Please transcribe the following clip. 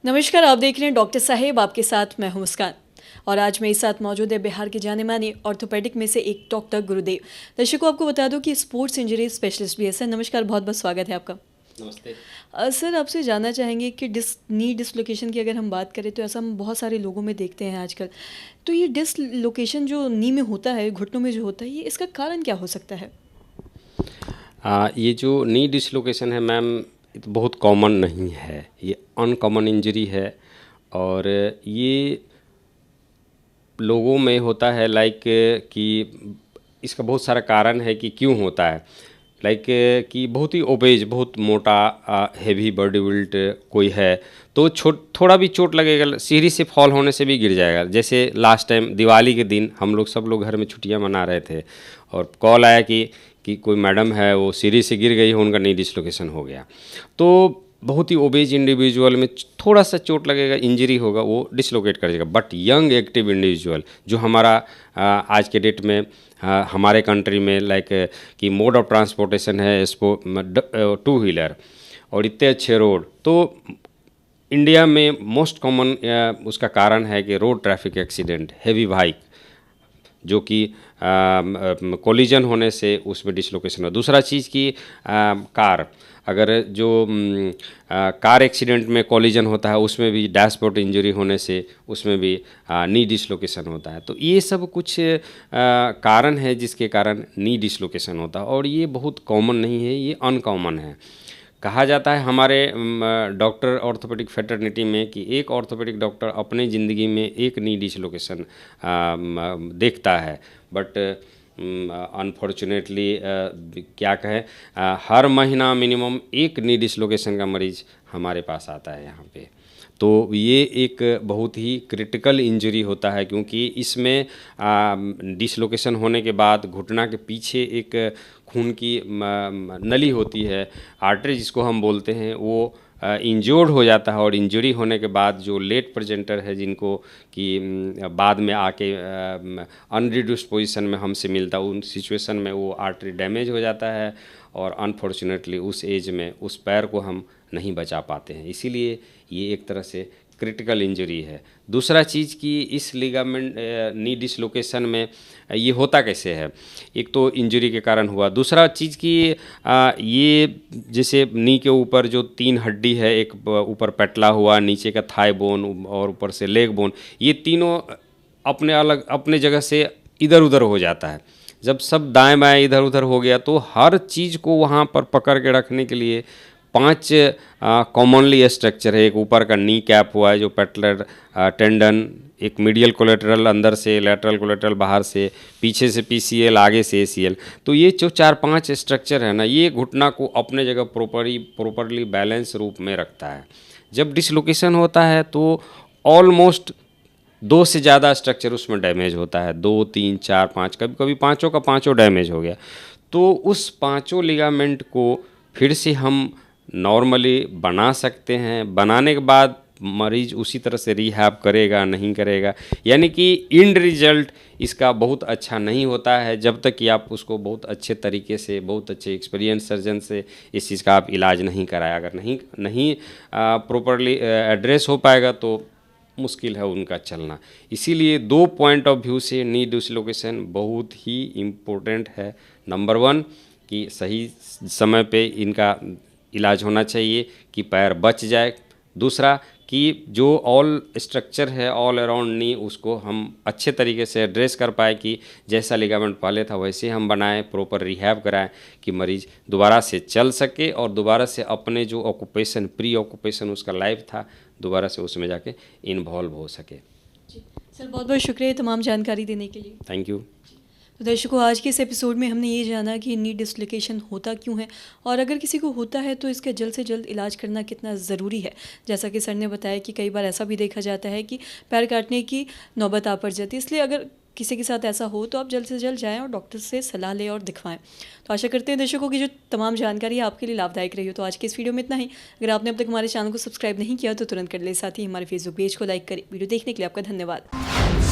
नमस्कार, आप देख रहे हैं डॉक्टर साहेब, आपके साथ मैं हूं मुस्कान। और आज मेरे साथ मौजूद है बिहार के जाने माने ऑर्थोपेडिक में से एक डॉक्टर गुरुदेव। दर्शकों, आपको बता दूं कि स्पोर्ट्स इंजरी स्पेशलिस्ट भी है। सर नमस्कार, बहुत बहुत स्वागत है आपका। नमस्ते। सर आपसे जानना चाहेंगे कि नी डिसलोकेशन की अगर हम बात करें तो ऐसा हम बहुत सारे लोगों में देखते हैं आजकल। तो ये डिसलोकेशन जो नी में होता है, घुटनों में जो होता है, ये इसका कारण क्या हो सकता है? ये जो नी डिसलोकेशन है मैम, ये तो बहुत कॉमन नहीं है, ये अनकॉमन इंजरी है। और ये लोगों में होता है लाइक कि इसका बहुत सारा कारण है कि क्यों होता है। लाइक कि बहुत ही ओबेज, बहुत मोटा, हेवी बॉडी बिल्ट कोई है तो थोड़ा भी चोट लगेगा, सीढ़ी से फॉल होने से भी गिर जाएगा। जैसे लास्ट टाइम दिवाली के दिन हम लोग सब लोग घर में छुट्टियां मना रहे थे और कॉल आया कि कोई मैडम है वो सीढ़ी से गिर गई, उनका नी डिसलोकेशन हो गया। तो बहुत ही ओबेज इंडिविजुअल में थोड़ा सा चोट लगेगा, इंजरी होगा, वो डिसलोकेट कर जाएगा। बट यंग एक्टिव इंडिविजुअल जो हमारा आज के डेट में हमारे कंट्री में लाइक कि मोड ऑफ ट्रांसपोर्टेशन है टू व्हीलर और इतने अच्छे रोड, तो इंडिया में मोस्ट कॉमन उसका कारण है कि road traffic accident, heavy bike जो कि कोलिजन होने से उसमें डिसलोकेशन हो। दूसरा चीज़ कि कार, अगर जो कार एक्सीडेंट में कोलिजन होता है उसमें भी डैशबोर्ड इंजरी होने से उसमें भी नी डिसलोकेशन होता है। तो ये सब कुछ कारण है जिसके कारण नी डिसलोकेशन होता है और ये बहुत कॉमन नहीं है, ये अनकॉमन है। कहा जाता है हमारे डॉक्टर ऑर्थोपेडिक फ्रेटर्निटी में कि एक ऑर्थोपेडिक डॉक्टर अपने ज़िंदगी में एक नी डिसलोकेशन देखता है। बट अनफॉर्चुनेटली क्या कहें, हर महीना मिनिमम एक नी डिसलोकेशन का मरीज़ हमारे पास आता है यहाँ पे। तो ये एक बहुत ही क्रिटिकल इंजरी होता है क्योंकि इसमें डिसलोकेशन होने के बाद घुटना के पीछे एक खून की नली होती है, आर्टरी जिसको हम बोलते हैं, वो इंजर्ड हो जाता है। और इंजरी होने के बाद जो लेट प्रेजेंटर है जिनको कि बाद में आके अनरिड्यूस्ड पोजीशन में हमसे मिलता है, उन सिचुएशन में वो आर्टरी डैमेज हो जाता है और अनफॉर्चुनेटली उस एज में उस पैर को हम नहीं बचा पाते हैं। इसीलिए ये एक तरह से क्रिटिकल इंजरी है। दूसरा चीज़ कि इस लिगामेंट नी डिसलोकेशन में ये होता कैसे है, एक तो इंजरी के कारण हुआ। दूसरा चीज़ कि ये जैसे नी के ऊपर जो 3 हड्डी है, एक ऊपर पेटला हुआ, नीचे का थाई बोन और ऊपर से लेग बोन, ये तीनों अपने जगह से इधर उधर हो जाता है। जब सब दाएं बाएं इधर उधर हो गया तो हर चीज़ को वहाँ पर पकड़ के रखने के लिए 5 कॉमनली स्ट्रक्चर है। एक ऊपर का नी कैप हुआ है जो पेटलर टेंडन, एक मीडियल कोलेटरल अंदर से, लैटरल कोलेटरल बाहर से, पीछे से पीसीएल, आगे से एसीएल। तो ये जो 4-5 स्ट्रक्चर है ना, ये घुटना को अपने जगह प्रॉपरली बैलेंस रूप में रखता है। जब डिसलोकेशन होता है तो ऑलमोस्ट 2 से ज़्यादा स्ट्रक्चर उसमें डैमेज होता है, 2, 3, 4, 5, कभी कभी पाँचों का पाँचों डैमेज हो गया। तो उस पाँचों लिगामेंट को फिर से हम नॉर्मली बना सकते हैं। बनाने के बाद मरीज उसी तरह से रिहैब करेगा नहीं करेगा, यानी कि इंड रिजल्ट इसका बहुत अच्छा नहीं होता है जब तक कि आप उसको बहुत अच्छे तरीके से, बहुत अच्छे एक्सपीरियंस सर्जन से इस चीज़ का आप इलाज नहीं कराए। अगर नहीं प्रॉपरली एड्रेस हो पाएगा तो मुश्किल है उनका चलना। इसीलिए 2 पॉइंट ऑफ व्यू से नी डिसलोकेशन बहुत ही इम्पोर्टेंट है। नंबर 1 कि सही समय पे इनका इलाज होना चाहिए कि पैर बच जाए। दूसरा कि जो ऑल स्ट्रक्चर है ऑल अराउंड नी, उसको हम अच्छे तरीके से एड्रेस कर पाए कि जैसा लिगामेंट पहले था वैसे हम बनाएं, प्रॉपर रिहैब कराएं कि मरीज़ दोबारा से चल सके और दोबारा से अपने जो ऑक्यूपेशन, प्री ऑक्यूपेशन उसका लाइफ था, दोबारा से उसमें जाके इन्वॉल्व हो सके। जी सर, बहुत बहुत शुक्रिया तमाम जानकारी देने के लिए। Thank you. तो दर्शकों, आज के इस एपिसोड में हमने ये जाना कि नी डिसलोकेशन होता क्यों है और अगर किसी को होता है तो इसका जल्द से जल्द इलाज करना कितना ज़रूरी है। जैसा कि सर ने बताया कि कई बार ऐसा भी देखा जाता है कि पैर काटने की नौबत आ पड़ जाती है, इसलिए अगर किसी के साथ ऐसा हो तो आप जल्द से जल्द जाएं और डॉक्टर से सलाह लें और दिखवाएं। तो आशा करते हैं दर्शकों की जो तमाम जानकारी है आपके लिए लाभदायक रही हो। तो आज के इस वीडियो में इतना ही। अगर आपने अब तक हमारे चैनल को सब्सक्राइब नहीं किया तो तुरंत कर ले, साथ ही हमारे फेसबुक पेज को लाइक करें। वीडियो देखने के लिए आपका धन्यवाद।